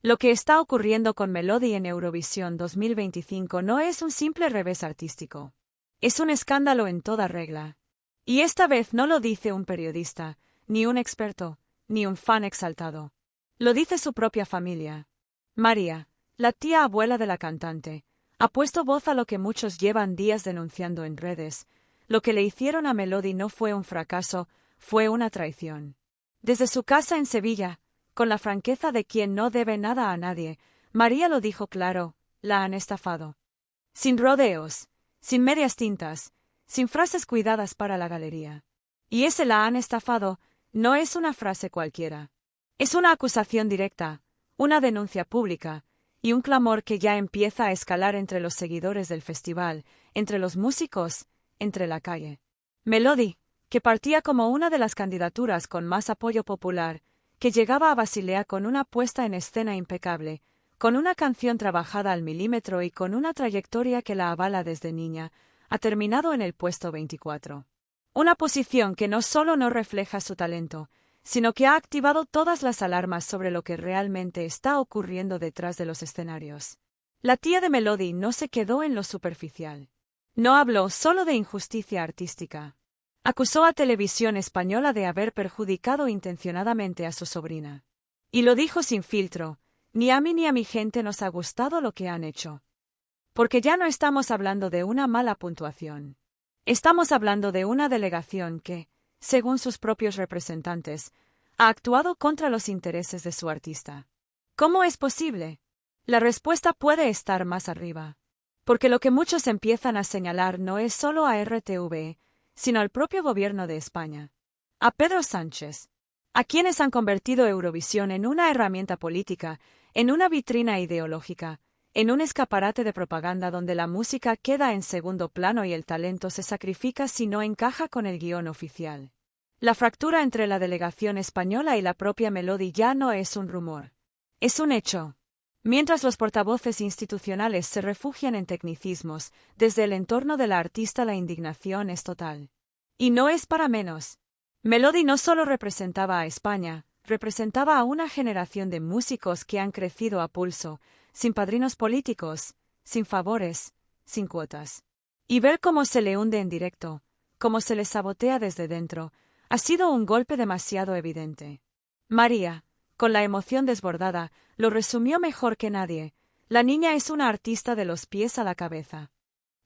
Lo que está ocurriendo con Melody en Eurovisión 2025 no es un simple revés artístico. Es un escándalo en toda regla. Y esta vez no lo dice un periodista, ni un experto, ni un fan exaltado. Lo dice su propia familia. María, la tía abuela de la cantante, ha puesto voz a lo que muchos llevan días denunciando en redes. Lo que le hicieron a Melody no fue un fracaso, fue una traición. Desde su casa en Sevilla, con la franqueza de quien no debe nada a nadie, María lo dijo claro, la han estafado. Sin rodeos, sin medias tintas, sin frases cuidadas para la galería. Y ese la han estafado no es una frase cualquiera. Es una acusación directa, una denuncia pública, y un clamor que ya empieza a escalar entre los seguidores del festival, entre los músicos, entre la calle. Melody, que partía como una de las candidaturas con más apoyo popular, que llegaba a Basilea con una puesta en escena impecable, con una canción trabajada al milímetro y con una trayectoria que la avala desde niña, ha terminado en el puesto 24. Una posición que no solo no refleja su talento, sino que ha activado todas las alarmas sobre lo que realmente está ocurriendo detrás de los escenarios. La tía de Melody no se quedó en lo superficial. No habló solo de injusticia artística. Acusó a Televisión Española de haber perjudicado intencionadamente a su sobrina. Y lo dijo sin filtro: ni a mí ni a mi gente nos ha gustado lo que han hecho. Porque ya no estamos hablando de una mala puntuación. Estamos hablando de una delegación que, según sus propios representantes, ha actuado contra los intereses de su artista. ¿Cómo es posible? La respuesta puede estar más arriba. Porque lo que muchos empiezan a señalar no es solo a RTV, sino al propio gobierno de España. A Pedro Sánchez. A quienes han convertido Eurovisión en una herramienta política, en una vitrina ideológica, en un escaparate de propaganda donde la música queda en segundo plano y el talento se sacrifica si no encaja con el guión oficial. La fractura entre la delegación española y la propia Melody ya no es un rumor. Es un hecho. Mientras los portavoces institucionales se refugian en tecnicismos, desde el entorno de la artista la indignación es total. Y no es para menos. Melody no solo representaba a España, representaba a una generación de músicos que han crecido a pulso, sin padrinos políticos, sin favores, sin cuotas. Y ver cómo se le hunde en directo, cómo se le sabotea desde dentro, ha sido un golpe demasiado evidente. María, con la emoción desbordada, lo resumió mejor que nadie: la niña es una artista de los pies a la cabeza.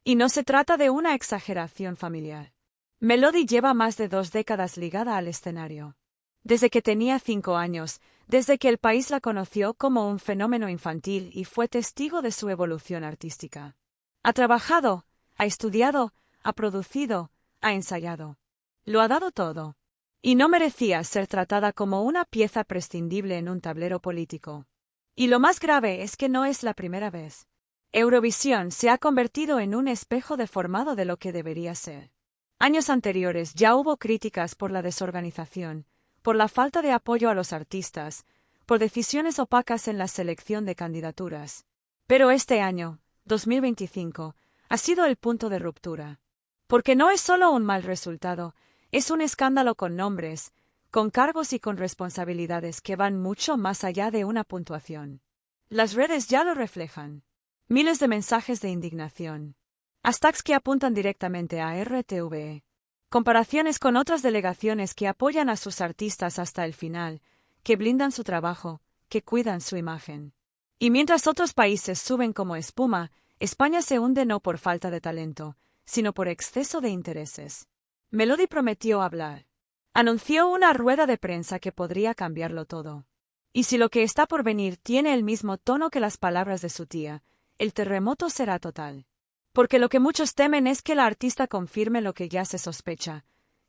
Y no se trata de una exageración familiar. Melody lleva más de 2 décadas ligada al escenario. Desde que tenía 5 años, desde que el país la conoció como un fenómeno infantil y fue testigo de su evolución artística. Ha trabajado, ha estudiado, ha producido, ha ensayado. Lo ha dado todo. Y no merecía ser tratada como una pieza prescindible en un tablero político. Y lo más grave es que no es la primera vez. Eurovisión se ha convertido en un espejo deformado de lo que debería ser. Años anteriores ya hubo críticas por la desorganización, por la falta de apoyo a los artistas, por decisiones opacas en la selección de candidaturas. Pero este año, 2025, ha sido el punto de ruptura. Porque no es solo un mal resultado, es un escándalo con nombres, con cargos y con responsabilidades que van mucho más allá de una puntuación. Las redes ya lo reflejan. Miles de mensajes de indignación. Hashtags que apuntan directamente a RTV. Comparaciones con otras delegaciones que apoyan a sus artistas hasta el final, que blindan su trabajo, que cuidan su imagen. Y mientras otros países suben como espuma, España se hunde no por falta de talento, sino por exceso de intereses. Melody prometió hablar. Anunció una rueda de prensa que podría cambiarlo todo. Y si lo que está por venir tiene el mismo tono que las palabras de su tía, el terremoto será total. Porque lo que muchos temen es que la artista confirme lo que ya se sospecha,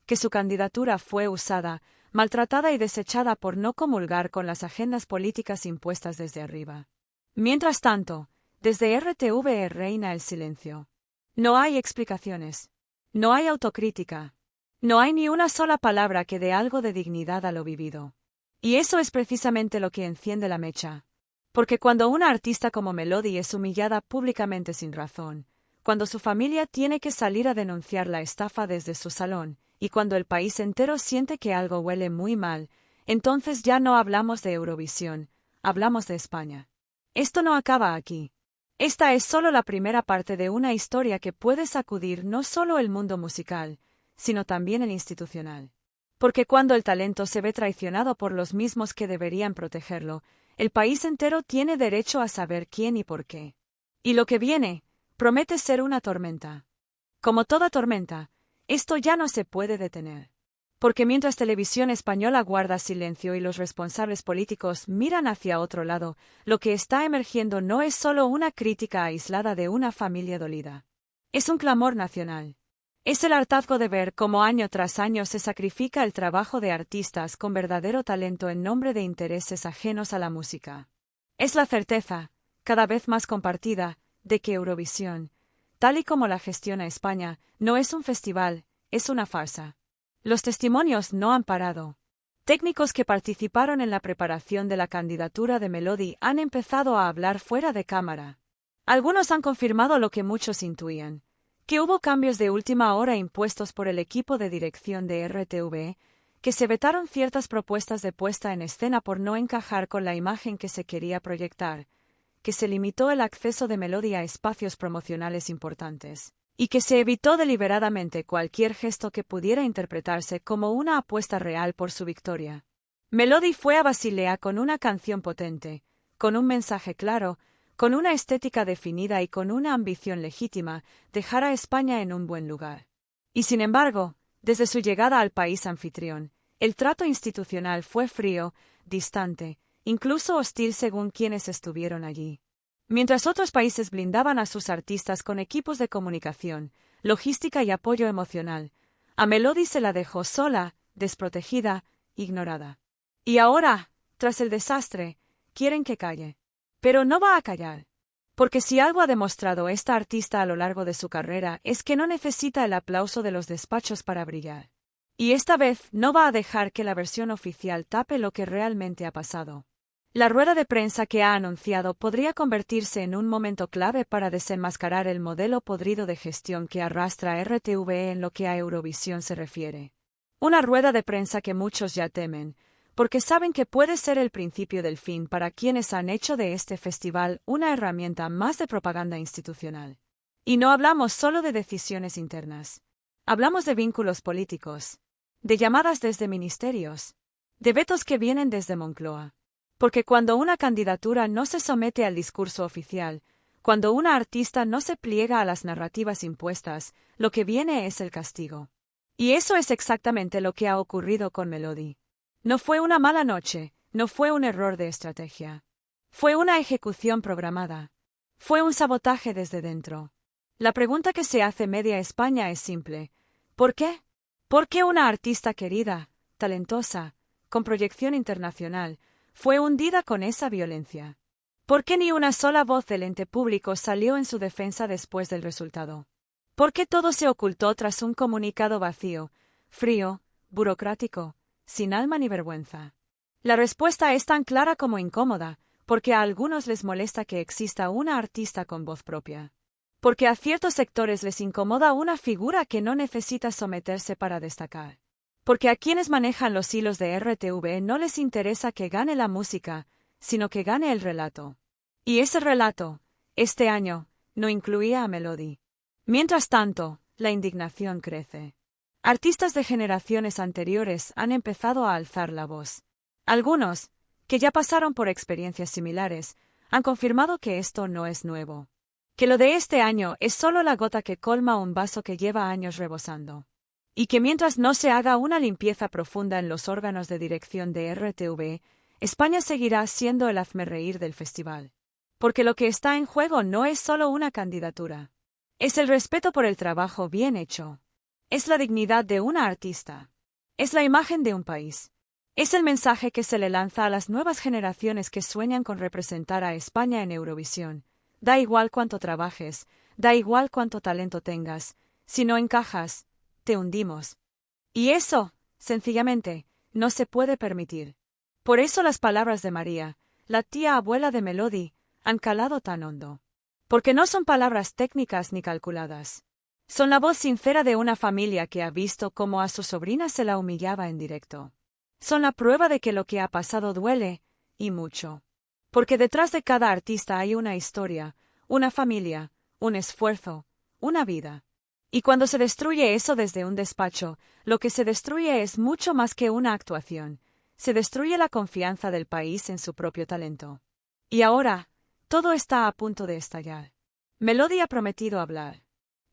que su candidatura fue usada, maltratada y desechada por no comulgar con las agendas políticas impuestas desde arriba. Mientras tanto, desde RTV reina el silencio. No hay explicaciones. No hay autocrítica. No hay ni una sola palabra que dé algo de dignidad a lo vivido. Y eso es precisamente lo que enciende la mecha. Porque cuando una artista como Melody es humillada públicamente sin razón, cuando su familia tiene que salir a denunciar la estafa desde su salón, y cuando el país entero siente que algo huele muy mal, entonces ya no hablamos de Eurovisión, hablamos de España. Esto no acaba aquí. Esta es solo la primera parte de una historia que puede sacudir no solo el mundo musical, sino también el institucional. Porque cuando el talento se ve traicionado por los mismos que deberían protegerlo, el país entero tiene derecho a saber quién y por qué. Y lo que viene, promete ser una tormenta. Como toda tormenta, esto ya no se puede detener. Porque mientras Televisión Española guarda silencio y los responsables políticos miran hacia otro lado, lo que está emergiendo no es solo una crítica aislada de una familia dolida. Es un clamor nacional. Es el hartazgo de ver cómo año tras año se sacrifica el trabajo de artistas con verdadero talento en nombre de intereses ajenos a la música. Es la certeza, cada vez más compartida, de que Eurovisión, tal y como la gestiona España, no es un festival, es una farsa. Los testimonios no han parado. Técnicos que participaron en la preparación de la candidatura de Melody han empezado a hablar fuera de cámara. Algunos han confirmado lo que muchos intuían, que hubo cambios de última hora impuestos por el equipo de dirección de RTV, que se vetaron ciertas propuestas de puesta en escena por no encajar con la imagen que se quería proyectar, que se limitó el acceso de Melody a espacios promocionales importantes, y que se evitó deliberadamente cualquier gesto que pudiera interpretarse como una apuesta real por su victoria. Melody fue a Basilea con una canción potente, con un mensaje claro, con una estética definida y con una ambición legítima, dejar a España en un buen lugar. Y sin embargo, desde su llegada al país anfitrión, el trato institucional fue frío, distante, incluso hostil según quienes estuvieron allí. Mientras otros países blindaban a sus artistas con equipos de comunicación, logística y apoyo emocional, a Melody se la dejó sola, desprotegida, ignorada. Y ahora, tras el desastre, quieren que calle. Pero no va a callar. Porque si algo ha demostrado esta artista a lo largo de su carrera es que no necesita el aplauso de los despachos para brillar. Y esta vez no va a dejar que la versión oficial tape lo que realmente ha pasado. La rueda de prensa que ha anunciado podría convertirse en un momento clave para desenmascarar el modelo podrido de gestión que arrastra RTV en lo que a Eurovisión se refiere. Una rueda de prensa que muchos ya temen, porque saben que puede ser el principio del fin para quienes han hecho de este festival una herramienta más de propaganda institucional. Y no hablamos solo de decisiones internas. Hablamos de vínculos políticos, de llamadas desde ministerios, de vetos que vienen desde Moncloa. Porque cuando una candidatura no se somete al discurso oficial, cuando una artista no se pliega a las narrativas impuestas, lo que viene es el castigo. Y eso es exactamente lo que ha ocurrido con Melody. No fue una mala noche, no fue un error de estrategia. Fue una ejecución programada. Fue un sabotaje desde dentro. La pregunta que se hace media España es simple. ¿Por qué? ¿Por qué una artista querida, talentosa, con proyección internacional, fue hundida con esa violencia? ¿Por qué ni una sola voz del ente público salió en su defensa después del resultado? ¿Por qué todo se ocultó tras un comunicado vacío, frío, burocrático, sin alma ni vergüenza? La respuesta es tan clara como incómoda, porque a algunos les molesta que exista una artista con voz propia. Porque a ciertos sectores les incomoda una figura que no necesita someterse para destacar. Porque a quienes manejan los hilos de RTV no les interesa que gane la música, sino que gane el relato. Y ese relato, este año, no incluía a Melody. Mientras tanto, la indignación crece. Artistas de generaciones anteriores han empezado a alzar la voz. Algunos, que ya pasaron por experiencias similares, han confirmado que esto no es nuevo. Que lo de este año es solo la gota que colma un vaso que lleva años rebosando. Y que mientras no se haga una limpieza profunda en los órganos de dirección de RTV, España seguirá siendo el hazmerreír del festival. Porque lo que está en juego no es solo una candidatura. Es el respeto por el trabajo bien hecho. Es la dignidad de una artista. Es la imagen de un país. Es el mensaje que se le lanza a las nuevas generaciones que sueñan con representar a España en Eurovisión. Da igual cuánto trabajes, da igual cuánto talento tengas, si no encajas, te hundimos. Y eso, sencillamente, no se puede permitir. Por eso las palabras de María, la tía abuela de Melody, han calado tan hondo. Porque no son palabras técnicas ni calculadas. Son la voz sincera de una familia que ha visto cómo a su sobrina se la humillaba en directo. Son la prueba de que lo que ha pasado duele, y mucho. Porque detrás de cada artista hay una historia, una familia, un esfuerzo, una vida. Y cuando se destruye eso desde un despacho, lo que se destruye es mucho más que una actuación. Se destruye la confianza del país en su propio talento. Y ahora, todo está a punto de estallar. Melody ha prometido hablar.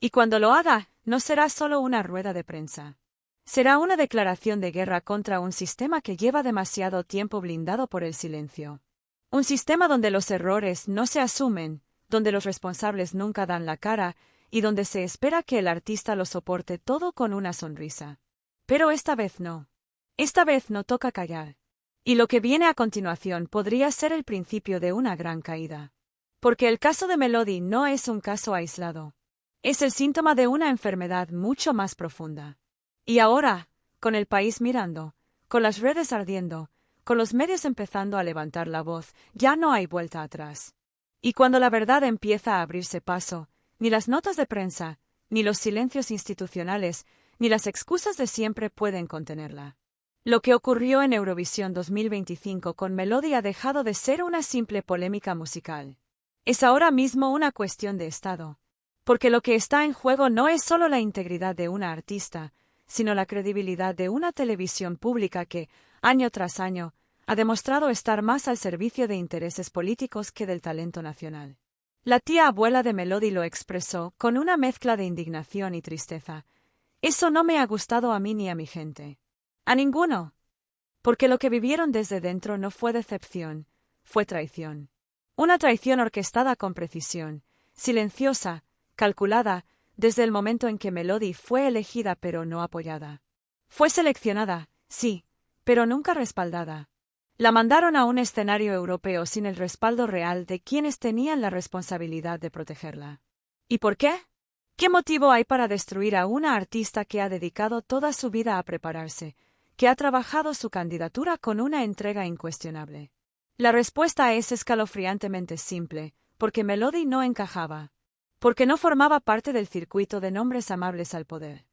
Y cuando lo haga, no será solo una rueda de prensa. Será una declaración de guerra contra un sistema que lleva demasiado tiempo blindado por el silencio. Un sistema donde los errores no se asumen, donde los responsables nunca dan la cara, y donde se espera que el artista lo soporte todo con una sonrisa. Pero esta vez no. Esta vez no toca callar. Y lo que viene a continuación podría ser el principio de una gran caída. Porque el caso de Melody no es un caso aislado. Es el síntoma de una enfermedad mucho más profunda. Y ahora, con el país mirando, con las redes ardiendo, con los medios empezando a levantar la voz, ya no hay vuelta atrás. Y cuando la verdad empieza a abrirse paso, ni las notas de prensa, ni los silencios institucionales, ni las excusas de siempre pueden contenerla. Lo que ocurrió en Eurovisión 2025 con Melody ha dejado de ser una simple polémica musical. Es ahora mismo una cuestión de Estado. Porque lo que está en juego no es solo la integridad de una artista, sino la credibilidad de una televisión pública que, año tras año, ha demostrado estar más al servicio de intereses políticos que del talento nacional. La tía abuela de Melody lo expresó con una mezcla de indignación y tristeza. Eso no me ha gustado a mí ni a mi gente. A ninguno. Porque lo que vivieron desde dentro no fue decepción, fue traición. Una traición orquestada con precisión, silenciosa, calculada, desde el momento en que Melody fue elegida pero no apoyada. Fue seleccionada, sí, pero nunca respaldada. La mandaron a un escenario europeo sin el respaldo real de quienes tenían la responsabilidad de protegerla. ¿Y por qué? ¿Qué motivo hay para destruir a una artista que ha dedicado toda su vida a prepararse, que ha trabajado su candidatura con una entrega incuestionable? La respuesta es escalofriantemente simple, porque Melody no encajaba. Porque no formaba parte del circuito de nombres amables al poder.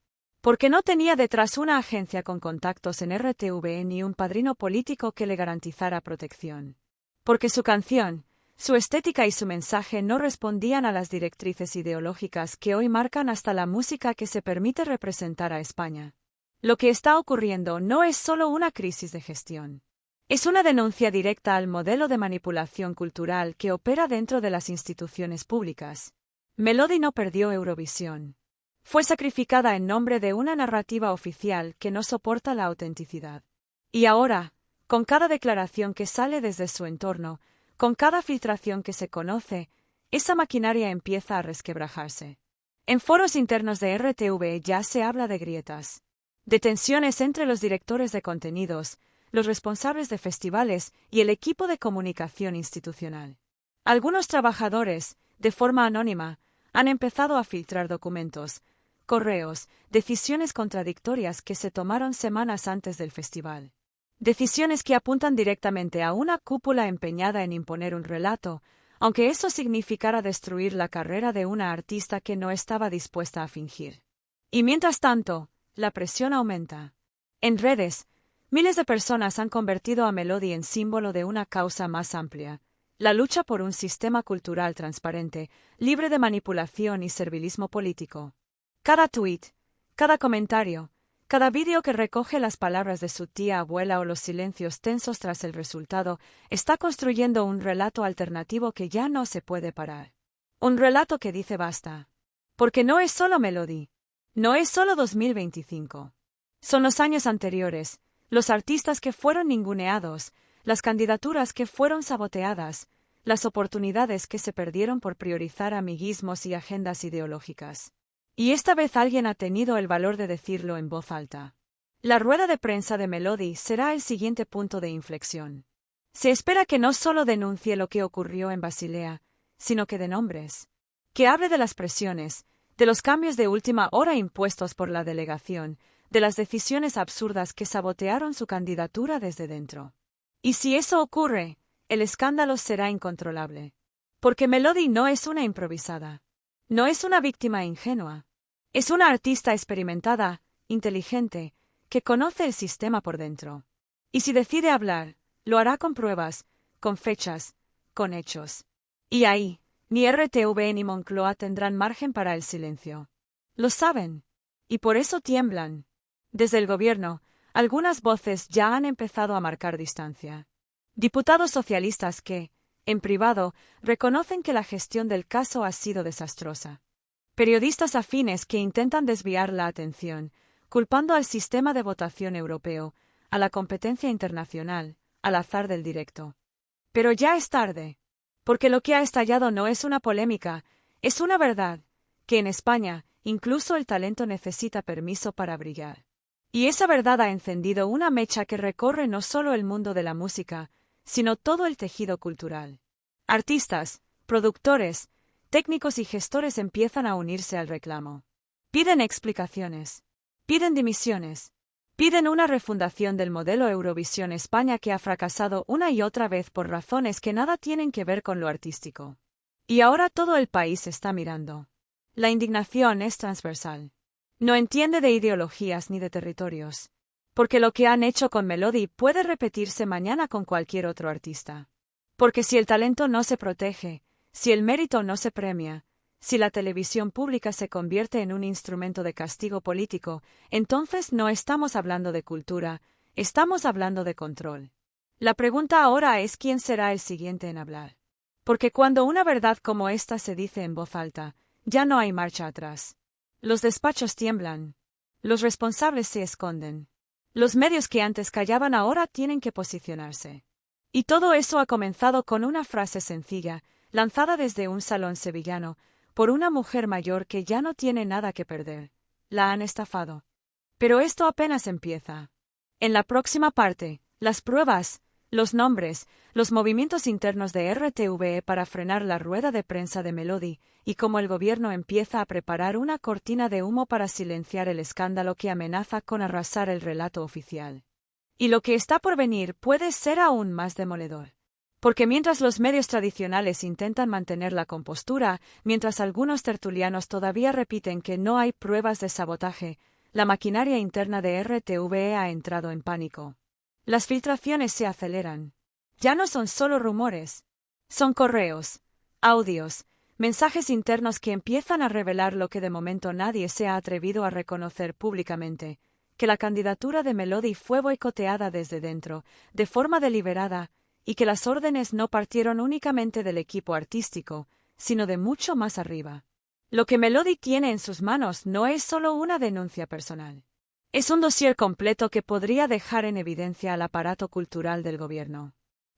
Porque no tenía detrás una agencia con contactos en RTV ni un padrino político que le garantizara protección. Porque su canción, su estética y su mensaje no respondían a las directrices ideológicas que hoy marcan hasta la música que se permite representar a España. Lo que está ocurriendo no es solo una crisis de gestión. Es una denuncia directa al modelo de manipulación cultural que opera dentro de las instituciones públicas. Melody no perdió Eurovisión. Fue sacrificada en nombre de una narrativa oficial que no soporta la autenticidad. Y ahora, con cada declaración que sale desde su entorno, con cada filtración que se conoce, esa maquinaria empieza a resquebrajarse. En foros internos de RTV ya se habla de grietas, de tensiones entre los directores de contenidos, los responsables de festivales y el equipo de comunicación institucional. Algunos trabajadores, de forma anónima, han empezado a filtrar documentos, correos, decisiones contradictorias que se tomaron semanas antes del festival. Decisiones que apuntan directamente a una cúpula empeñada en imponer un relato, aunque eso significara destruir la carrera de una artista que no estaba dispuesta a fingir. Y mientras tanto, la presión aumenta. En redes, miles de personas han convertido a Melody en símbolo de una causa más amplia. La lucha por un sistema cultural transparente, libre de manipulación y servilismo político. Cada tuit, cada comentario, cada vídeo que recoge las palabras de su tía abuela o los silencios tensos tras el resultado, está construyendo un relato alternativo que ya no se puede parar. Un relato que dice basta. Porque no es solo Melody. No es solo 2025. Son los años anteriores, los artistas que fueron ninguneados, las candidaturas que fueron saboteadas, las oportunidades que se perdieron por priorizar amiguismos y agendas ideológicas. Y esta vez alguien ha tenido el valor de decirlo en voz alta. La rueda de prensa de Melody será el siguiente punto de inflexión. Se espera que no solo denuncie lo que ocurrió en Basilea, sino que dé nombres. Que hable de las presiones, de los cambios de última hora impuestos por la delegación, de las decisiones absurdas que sabotearon su candidatura desde dentro. Y si eso ocurre, el escándalo será incontrolable. Porque Melody no es una improvisada. No es una víctima ingenua. Es una artista experimentada, inteligente, que conoce el sistema por dentro. Y si decide hablar, lo hará con pruebas, con fechas, con hechos. Y ahí, ni RTV ni Moncloa tendrán margen para el silencio. Lo saben. Y por eso tiemblan. Desde el gobierno, algunas voces ya han empezado a marcar distancia. Diputados socialistas que, en privado, reconocen que la gestión del caso ha sido desastrosa. Periodistas afines que intentan desviar la atención, culpando al sistema de votación europeo, a la competencia internacional, al azar del directo. Pero ya es tarde. Porque lo que ha estallado no es una polémica, es una verdad, que en España, incluso el talento necesita permiso para brillar. Y esa verdad ha encendido una mecha que recorre no solo el mundo de la música, sino todo el tejido cultural. Artistas, productores, técnicos y gestores empiezan a unirse al reclamo. Piden explicaciones. Piden dimisiones. Piden una refundación del modelo Eurovisión España que ha fracasado una y otra vez por razones que nada tienen que ver con lo artístico. Y ahora todo el país está mirando. La indignación es transversal. No entiende de ideologías ni de territorios. Porque lo que han hecho con Melody puede repetirse mañana con cualquier otro artista. Porque si el talento no se protege, si el mérito no se premia, si la televisión pública se convierte en un instrumento de castigo político, entonces no estamos hablando de cultura, estamos hablando de control. La pregunta ahora es quién será el siguiente en hablar. Porque cuando una verdad como esta se dice en voz alta, ya no hay marcha atrás. Los despachos tiemblan. Los responsables se esconden. Los medios que antes callaban ahora tienen que posicionarse. Y todo eso ha comenzado con una frase sencilla, lanzada desde un salón sevillano, por una mujer mayor que ya no tiene nada que perder. La han estafado. Pero esto apenas empieza. En la próxima parte, las pruebas, los nombres, los movimientos internos de RTV para frenar la rueda de prensa de Melody, y cómo el gobierno empieza a preparar una cortina de humo para silenciar el escándalo que amenaza con arrasar el relato oficial. Y lo que está por venir puede ser aún más demoledor. Porque mientras los medios tradicionales intentan mantener la compostura, mientras algunos tertulianos todavía repiten que no hay pruebas de sabotaje, la maquinaria interna de RTV ha entrado en pánico. Las filtraciones se aceleran. Ya no son solo rumores. Son correos, audios, mensajes internos que empiezan a revelar lo que de momento nadie se ha atrevido a reconocer públicamente, que la candidatura de Melody fue boicoteada desde dentro, de forma deliberada, y que las órdenes no partieron únicamente del equipo artístico, sino de mucho más arriba. Lo que Melody tiene en sus manos no es solo una denuncia personal. Es un dossier completo que podría dejar en evidencia al aparato cultural del gobierno.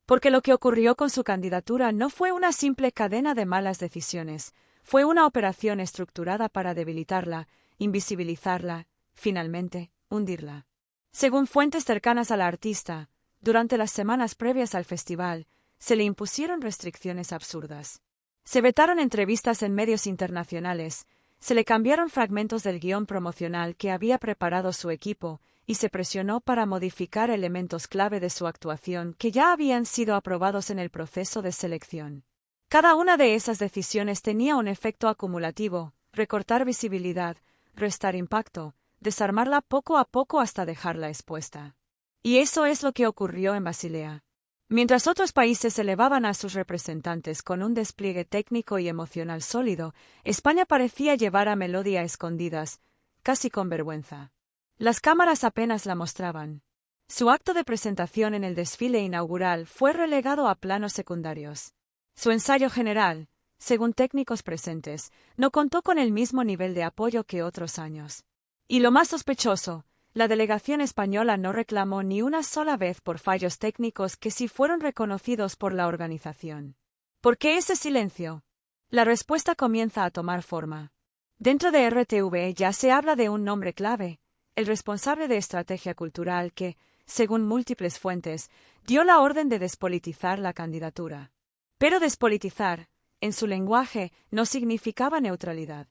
Porque lo que ocurrió con su candidatura no fue una simple cadena de malas decisiones, fue una operación estructurada para debilitarla, invisibilizarla, finalmente, hundirla. Según fuentes cercanas a la artista, durante las semanas previas al festival, se le impusieron restricciones absurdas. Se vetaron entrevistas en medios internacionales, se le cambiaron fragmentos del guión promocional que había preparado su equipo, y se presionó para modificar elementos clave de su actuación que ya habían sido aprobados en el proceso de selección. Cada una de esas decisiones tenía un efecto acumulativo: recortar visibilidad, restar impacto, desarmarla poco a poco hasta dejarla expuesta. Y eso es lo que ocurrió en Basilea. Mientras otros países elevaban a sus representantes con un despliegue técnico y emocional sólido, España parecía llevar a Melody a escondidas, casi con vergüenza. Las cámaras apenas la mostraban. Su acto de presentación en el desfile inaugural fue relegado a planos secundarios. Su ensayo general, según técnicos presentes, no contó con el mismo nivel de apoyo que otros años. Y lo más sospechoso, la delegación española no reclamó ni una sola vez por fallos técnicos que sí fueron reconocidos por la organización. ¿Por qué ese silencio? La respuesta comienza a tomar forma. Dentro de RTV ya se habla de un nombre clave, el responsable de estrategia cultural que, según múltiples fuentes, dio la orden de despolitizar la candidatura. Pero despolitizar, en su lenguaje, no significaba neutralidad.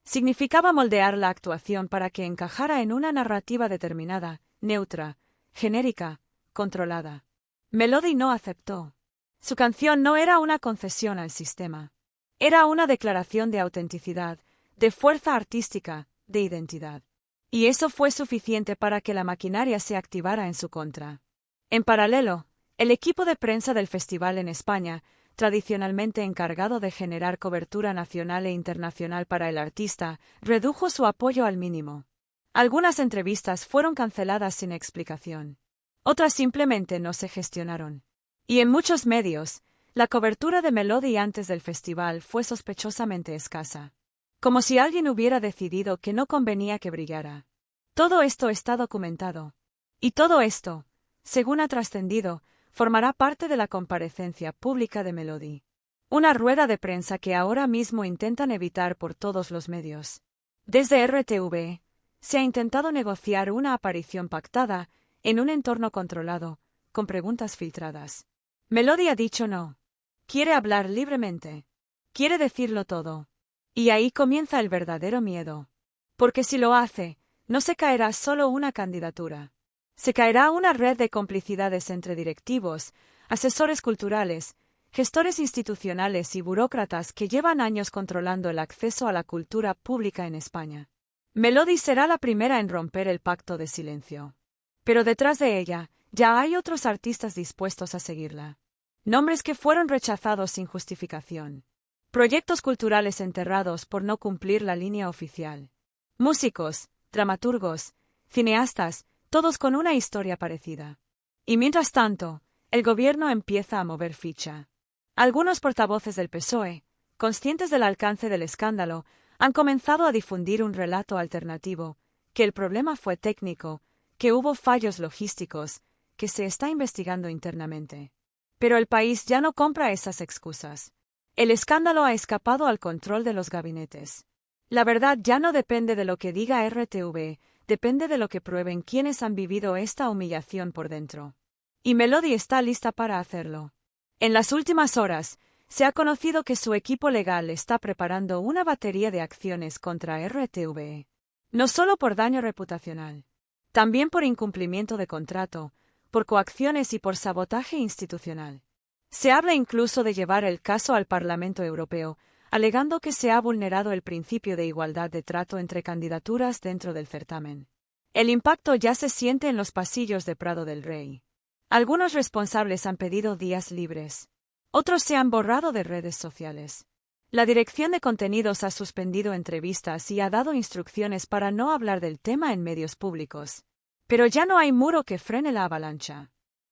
Significaba moldear la actuación para que encajara en una narrativa determinada, neutra, genérica, controlada. Melody no aceptó. Su canción no era una concesión al sistema. Era una declaración de autenticidad, de fuerza artística, de identidad. Y eso fue suficiente para que la maquinaria se activara en su contra. En paralelo, el equipo de prensa del festival en España tradicionalmente encargado de generar cobertura nacional e internacional para el artista, redujo su apoyo al mínimo. Algunas entrevistas fueron canceladas sin explicación. Otras simplemente no se gestionaron. Y en muchos medios, la cobertura de Melody antes del festival fue sospechosamente escasa. Como si alguien hubiera decidido que no convenía que brillara. Todo esto está documentado. Y todo esto, según ha trascendido, formará parte de la comparecencia pública de Melody. Una rueda de prensa que ahora mismo intentan evitar por todos los medios. Desde RTV, se ha intentado negociar una aparición pactada, en un entorno controlado, con preguntas filtradas. Melody ha dicho no. Quiere hablar libremente. Quiere decirlo todo. Y ahí comienza el verdadero miedo. Porque si lo hace, no se caerá solo una candidatura. Se caerá una red de complicidades entre directivos, asesores culturales, gestores institucionales y burócratas que llevan años controlando el acceso a la cultura pública en España. Melody será la primera en romper el pacto de silencio. Pero detrás de ella, ya hay otros artistas dispuestos a seguirla. Nombres que fueron rechazados sin justificación. Proyectos culturales enterrados por no cumplir la línea oficial. Músicos, dramaturgos, cineastas, todos con una historia parecida. Y mientras tanto, el gobierno empieza a mover ficha. Algunos portavoces del PSOE, conscientes del alcance del escándalo, han comenzado a difundir un relato alternativo, que el problema fue técnico, que hubo fallos logísticos, que se está investigando internamente. Pero el país ya no compra esas excusas. El escándalo ha escapado al control de los gabinetes. La verdad ya no depende de lo que diga RTV, depende de lo que prueben quienes han vivido esta humillación por dentro. Y Melody está lista para hacerlo. En las últimas horas, se ha conocido que su equipo legal está preparando una batería de acciones contra RTV. No solo por daño reputacional, también por incumplimiento de contrato, por coacciones y por sabotaje institucional. Se habla incluso de llevar el caso al Parlamento Europeo, alegando que se ha vulnerado el principio de igualdad de trato entre candidaturas dentro del certamen. El impacto ya se siente en los pasillos de Prado del Rey. Algunos responsables han pedido días libres. Otros se han borrado de redes sociales. La Dirección de Contenidos ha suspendido entrevistas y ha dado instrucciones para no hablar del tema en medios públicos. Pero ya no hay muro que frene la avalancha.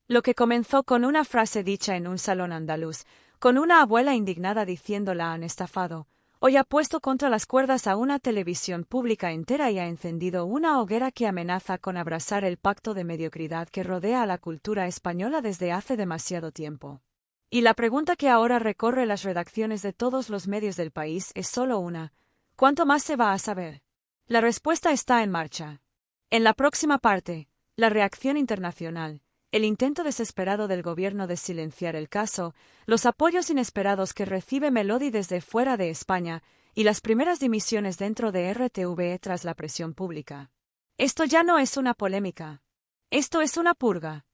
Lo que comenzó con una frase dicha en un salón andaluz, con una abuela indignada diciendo la han estafado, hoy ha puesto contra las cuerdas a una televisión pública entera y ha encendido una hoguera que amenaza con abrasar el pacto de mediocridad que rodea a la cultura española desde hace demasiado tiempo. Y la pregunta que ahora recorre las redacciones de todos los medios del país es solo una: ¿cuánto más se va a saber? La respuesta está en marcha. En la próxima parte, la reacción internacional, el intento desesperado del gobierno de silenciar el caso, los apoyos inesperados que recibe Melody desde fuera de España y las primeras dimisiones dentro de RTV tras la presión pública. Esto ya no es una polémica. Esto es una purga.